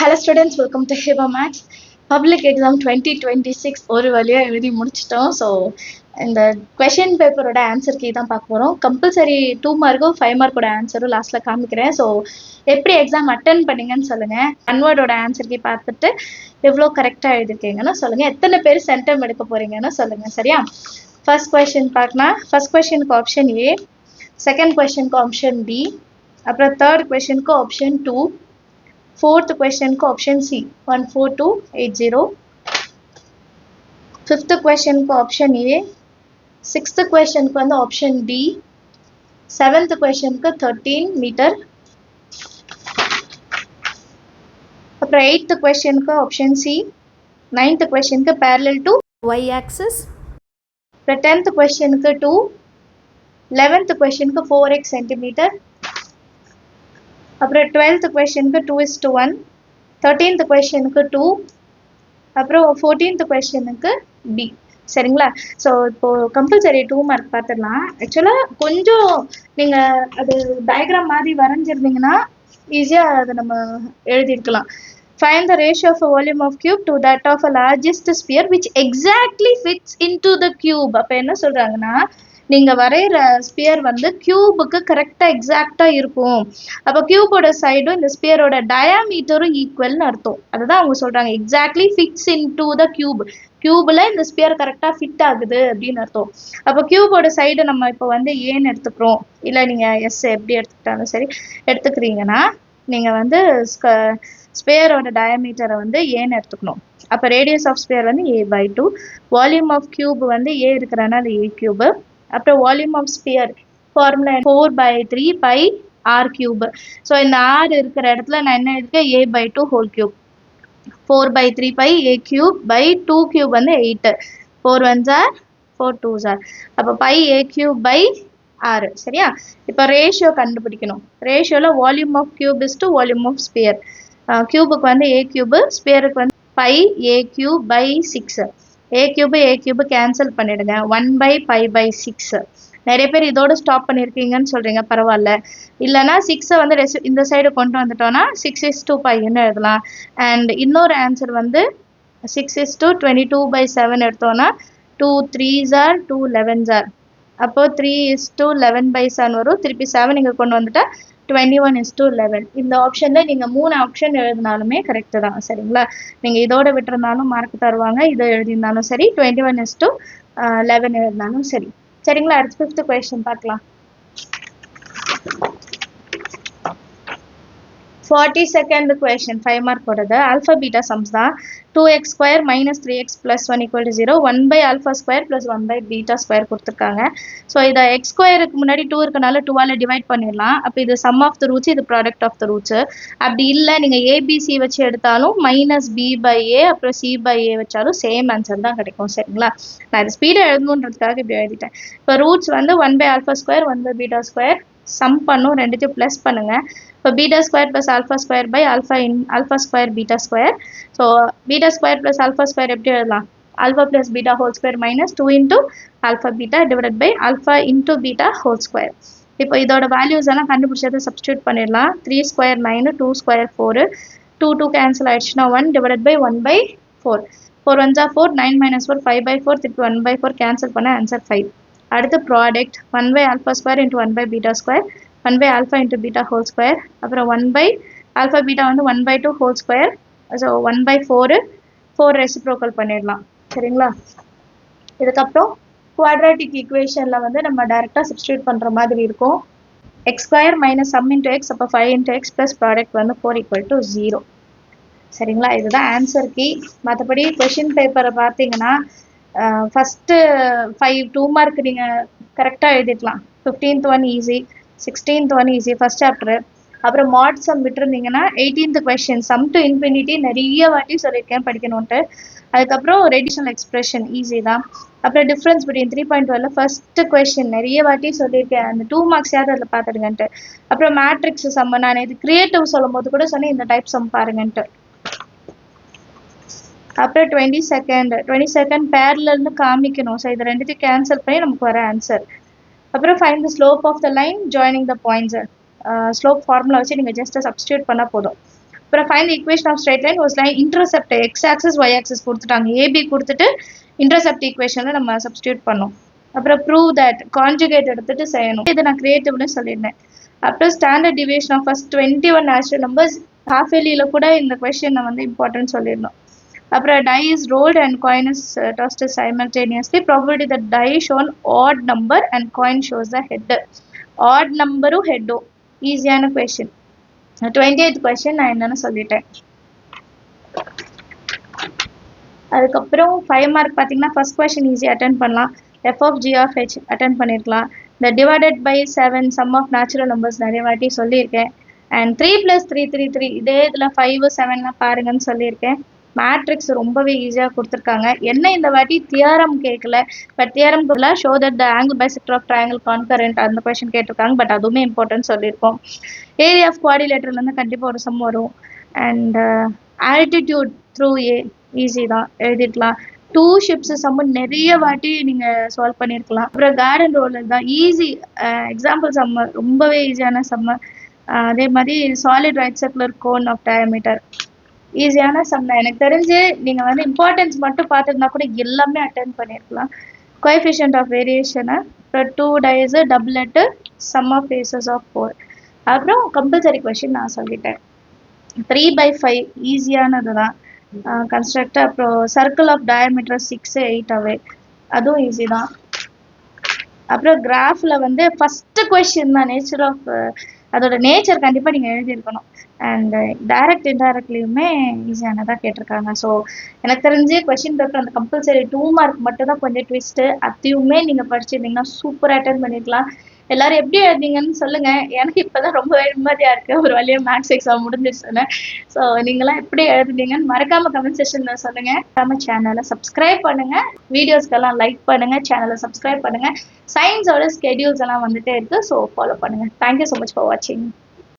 Hello students, welcome to Hiba Max. Public exam 2026 ஒரு வழியா எழுதி முடிச்சிட்டோம். ஸோ இந்த கொஷின் பேப்பரோட ஆன்சர் கீ தான் பார்க்க போகிறோம். கம்பல்சரி 2 மார்க்கும் 5 மார்க்கோட ஆன்சரும் லாஸ்ட்டில் காமிக்கிறேன். ஸோ எப்படி எக்ஸாம் அட்டன் பண்ணீங்கன்னு சொல்லுங்கள். ஒன் ஆன்சர் கீ பார்த்துட்டு எவ்வளோ கரெக்டாக எழுதிருக்கீங்கன்னு சொல்லுங்கள். எத்தனை பேர் சென்டம் எடுக்க போகிறீங்கன்னு சொல்லுங்கள். சரியா? ஃபர்ஸ்ட் கொஷின் பார்க்கலாம். ஃபர்ஸ்ட் கொஷினுக்கு ஆப்ஷன் ஏ, செகண்ட் கொஷினுக்கு ஆப்ஷன் டி, அப்புறம் தேர்ட் கொஷினுக்கு ஆப்ஷன் 2, fourth question को option C 14280, fifth question को option A, sixth question को வந்து option D, seventh question को 13 meter, அப்புறம் eighth question को option C, ninth question को parallel to y axis, அப்புறம் 10th question को 2, 11th question को 4x centimeter, அப்புறம் 12th கொஷனுக்கு 2:1, 13th கொஷனுக்கு 2, அப்புறம் 14th கொஷனுக்கு டி. சரிங்களா? ஸோ இப்போது கம்பல்சரி 2 மார்க் பார்த்துடலாம். ஆக்சுவலாக கொஞ்சம் நீங்கள் அது டயக்ராம் மாதிரி வரைஞ்சிருந்தீங்கன்னா ஈஸியாக அதை நம்ம எழுதியிருக்கலாம். Find the ratio of a volume of cube to that of a largest sphere which exactly fits into the cube. அப்போ என்ன சொல்கிறாங்கன்னா, நீங்கள் வரைகிற ஸ்பியர் வந்து கியூபுக்கு கரெக்டாக எக்ஸாக்டாக இருக்கும். அப்போ கியூபோட சைடும் இந்த ஸ்பியரோட டயாமீட்டரும் ஈக்குவல்னு அர்த்தம். அதுதான் அவங்க சொல்கிறாங்க, exactly fits into the cube. கியூபில் இந்த ஸ்பியர் கரெக்டாக ஃபிட் ஆகுது அப்படின்னு அர்த்தம். அப்போ கியூபோட சைடு நம்ம இப்போ வந்து ஏன்னு எடுத்துக்கிறோம், இல்லை நீங்கள் எஸ் எப்படி எடுத்துக்கிட்டாலும் சரி எடுத்துக்கிறீங்கன்னா நீங்கள் வந்து ஸ்பியரோட டயாமீட்டரை வந்து ஏன்னு எடுத்துக்கணும். அப்போ ரேடியஸ் ஆஃப் ஸ்பியர் வந்து a/2, வால்யூம் ஆஃப் கியூப் வந்து ஏ இருக்கிறனால அது a கியூபு. அப்புறம் volume of sphere formula 4/3 pi r cube. So இந்த ஆர் இருக்கிற இடத்துல நான் என்ன இருக்கேன், a/2 whole cube. 4/3 pi a cube by 2 cube வந்து 8, 4 1s are 4 2s are, அப்போ pi a cube by r. சரியா? இப்போ ரேஷியோ கண்டுபிடிக்கணும். ரேஷியோவில் volume of cube is to volume of sphere. கியூபுக்கு வந்து a கியூபு, ஸ்பியருக்கு வந்து pi a cube by 6. a cube cancel பண்ணிடுங்க. 1/π/6. நிறைய பேர் இதோட ஸ்டாப் பண்ணியிருக்கீங்கன்னு சொல்கிறீங்க, பரவாயில்ல. இல்லைனா 6 வந்து இந்த சைடு கொண்டு வந்துட்டோன்னா 6:πன்னு எழுதலாம். அண்ட் இன்னொரு ஆன்சர் வந்து 6:22/7 எடுத்தோன்னா 2 3s are 2 11s are, அப்போது 3:11/7 வரும். திருப்பி 7 இங்கே கொண்டு வந்துட்டா 21:11. இந்த ஆப்ஷனில் நீங்கள் 3 ஆப்ஷன் எழுதினாலுமே கரெக்டு தான். சரிங்களா? நீங்கள் இதோட விட்டுருந்தாலும் மார்க் தருவாங்க, இதை எழுதியிருந்தாலும் சரி, 21:11 எழுதினாலும் சரி. சரிங்களா? அடுத்து 5th கொஸ்டின் பார்க்கலாம். 42nd question 5 மார்க் போடுறது. ஆல்ஃபா பீட்டா சம்ஸ் தான். 2x² - 3x + 1 = 0, 1/α² + 1/β² கொடுத்துருக்காங்க. ஸோ இதை x²க்கு முன்னாடி 2 இருக்கனால 2ஆல் டிவைட் பண்ணிடலாம். அப்போ இது சம் ஆஃப் த ரூட்ஸ், இது ப்ராடக்ட் ஆஃப் த ரூட்ஸு. அப்படி இல்லை நீங்கள் ஏபிசி வச்சு எடுத்தாலும் -b/a அப்புறம் c/a வச்சாலும் சேம் ஆன்சர் தான் கிடைக்கும். சரிங்களா? நான் இது ஸ்பீடாக எழுதணுன்றதுக்காக இப்படி எழுதிட்டேன். இப்போ ரூட்ஸ் வந்து 1/α², 1/β², சம் பண்ணும், ரெண்டுத்தையும் ப்ளஸ் பண்ணுங்கள். இப்போ β² + α² பை α² β². ஸோ β² + α² எப்படி எழுதலாம்? α + β whole square minus 2 × α β divided by α × β whole square. இப்போ இதோட வேல்யூஸ் எல்லாம் கண்டுபிடிச்சதை சப்ஸ்டியூட் பண்ணிடலாம். 3 ஸ்கொயர் 9, 2 ஸ்கொயர் 4, 2 கேன்சல் ஆயிடுச்சுன்னா 1 டிவைடட் பை 1/4. 4 1s are 4, 9 - 4 5/4, திருப்பி 1/4 கேன்சல் பண்ண ஆன்சர் 5. அடுத்து ப்ராடக்ட் 1/α² × 1/β², 1/α × β ஹோல் ஸ்கொயர், அப்புறம் 1/α β வந்து 1/2 ஹோல் ஸ்கொயர். ஸோ 1/4, 4 ரெசிப்ரோக்கல் பண்ணிடலாம். சரிங்களா? இதுக்கப்புறம் குவாட்ராட்டிக் ஈக்குவேஷனில் வந்து நம்ம டைரெக்டாக சப்ஸ்டியூட் பண்ணுற மாதிரி இருக்கும். x² - sum × x, அப்போ 5 × x ப்ளஸ் ப்ராடக்ட் வந்து 4 = 0. சரிங்களா? இதுதான் ஆன்சர் கீ. மற்றபடி கொஷின் பேப்பரை பார்த்தீங்கன்னா ஃபஸ்ட்டு 2 மார்க் நீங்கள் கரெக்டாக எழுதிக்கலாம். 15th one easy, 16th one easy first chapter. அப்புறம் மாட் சம் விட்டுருந்தீங்கன்னா 18th question sum to infinity நிறைய வாட்டி சொல்லியிருக்கேன் படிக்கணுன்ட்டு. அதுக்கப்புறம் ரெடிஷனல் எக்ஸ்பிரஷன் ஈஸி தான். அப்புறம் டிஃப்ரென்ஸ் பிட்வீன் 3.12 ஃபஸ்ட்டு கொஷின் நிறைய வாட்டி சொல்லியிருக்கேன், அந்த 2 மார்க்ஸாவது அதில் பார்த்துடுங்கன்ட்டு. அப்புறம் மேட்ரிக்ஸ் சம், நான் இது கிரியேட்டிவ் சொல்லும் போது கூட சொன்னேன் இந்த டைப் சம் பாருங்கன்ட்டு. அப்புறம் 22nd பேரலல்னு காமிக்கணும். ஸோ இது ரெண்டுத்தையும் கேன்சல் பண்ணி நமக்கு வர ஆன்சர். அப்புறம் find the slope of the line joining the points. Slope formula வச்சு நீங்கள் ஜஸ்ட் சப்ஸ்டியூட் பண்ணால் போதும். அப்புறம் find equation of straight line was line intercept x axis y axis கொடுத்துட்டாங்க. ஏபி கொடுத்துட்டு இன்டர்செப்ட் ஈக்குவேஷனில் நம்ம சப்ஸ்டியூட் பண்ணோம். அப்புறம் ப்ரூவ் தட் கான்ஜுகேட் எடுத்துட்டு செய்யணும். இதை நான் கிரியேட்டிவ்னு சொல்லியிருந்தேன். அப்புறம் standard deviation of first 21 natural numbers half இயர்லியில் கூட இந்த கொஸ்டின் வந்து இம்பார்ட்டன்ட் சொல்லியிருந்தோம். அப்புறம் die is rolled and coin is tossed simultaneously. Probability that die shown odd number and coin shows the head. Odd நம்பரும் ஹெட்டும் ஈஸியான கொஸ்டின். 28th கொஸ்டின் நான் என்னன்னு சொல்லிட்டேன். அதுக்கப்புறம் 5 மார்க் பார்த்தீங்கன்னா ஃபர்ஸ்ட் கொஸ்டின் ஈஸி அட்டென்ட் பண்ணலாம். F of G of H attend பண்ணியிருக்கலாம். இந்த divided by 7 sum of natural numbers நிறைய வாட்டி சொல்லியிருக்கேன். அண்ட் 3 + 3 3 3 இதே இதில் 5 7 பாருங்கன்னு சொல்லியிருக்கேன். மேட்ரிக்ஸ் ரொம்பவே ஈஸியாக கொடுத்துருக்காங்க. என்ன இந்த வாட்டி தியரம் கேட்கல, but theorem show that the angle bisector of triangle concurrent அந்த கொஸ்டின் கேட்டிருக்காங்க. பட் அதுவுமே இம்பார்ட்டன்ட் சொல்லியிருக்கோம். ஏரியா ஆஃப் குவாடிலேட்டர்லேருந்து கண்டிப்பாக ஒரு சம் வரும். And altitude through A easy தான், எழுதிருக்கலாம். 2 ஷிப்ஸ் சம்மு நிறைய வாட்டி நீங்கள் சால்வ் பண்ணியிருக்கலாம். அப்புறம் கார்டன் ரோலர் தான் ஈஸி எக்ஸாம்பிள் சம்மு, ரொம்பவே ஈஸியான சம்மு. அதே மாதிரி solid right circular cone of diameter ஈஸியான சம் தான். எனக்கு தெரிஞ்சு நீங்கள் வந்து இம்பார்ட்டன்ஸ் மட்டும் பார்த்துருந்தா கூட எல்லாமே அட்டென்ட் பண்ணியிருக்கலாம். கோஎஃபிஷியன்ட் ஆஃப் வேரியேஷனு, அப்புறம் 2 dice, doublet, sum of faces of 4. அப்புறம் கம்பல்சரி கொஸ்டின் நான் சொல்லிட்டேன். 3/5 ஈஸியானது தான் கன்ஸ்ட்ரக்ட். அப்புறம் சர்க்கிள் ஆஃப் டயமீட்டர் 6 8 அவே, அதுவும் ஈஸி தான். அப்புறம் கிராஃபில் வந்து ஃபஸ்ட்டு கொஸ்டின் தான் நேச்சர் ஆஃப், அதோட நேச்சர் கண்டிப்பாக நீங்கள் எழுதியிருக்கணும். அண்ட் டைரக்ட் இன்டைரக்ட்லேயுமே ஈஸியானதாக கேட்டிருக்காங்க. ஸோ எனக்கு தெரிஞ்சு கொஸ்டின் பேப்பர் அந்த கம்பல்சரி 2 மார்க் மட்டும் தான் கொஞ்சம் ட்விஸ்ட்டு. அதையுமே நீங்கள் படிச்சிருந்தீங்கன்னா சூப்பராக அட்டென்ட் பண்ணியிருக்கலாம். எல்லாரும் எப்படி எழுதிங்கன்னு சொல்லுங்க. எனக்கு இப்போதான் ரொம்ப நிம்மதியாக இருக்குது, ஒரு வழியாக மேக்ஸ் எக்ஸாம் முடிஞ்சிருச்சுன்னு. ஸோ நீங்களாம் எப்படி எழுதுனீங்கன்னு மறக்காம கமெண்ட் செக்ஷனில் சொல்லுங்க. நம்ம சேனலை சப்ஸ்கிரைப் பண்ணுங்க, வீடியோஸ்க்கெல்லாம் லைக் பண்ணுங்க, சேனலை சப்ஸ்கிரைப் பண்ணுங்க. சயின்ஸோட ஸ்கெடியூல்ஸ் எல்லாம் வந்துட்டே இருக்கு, ஸோ ஃபாலோ பண்ணுங்க. தேங்க்யூ ஸோ மச் ஃபார் வாட்சிங்.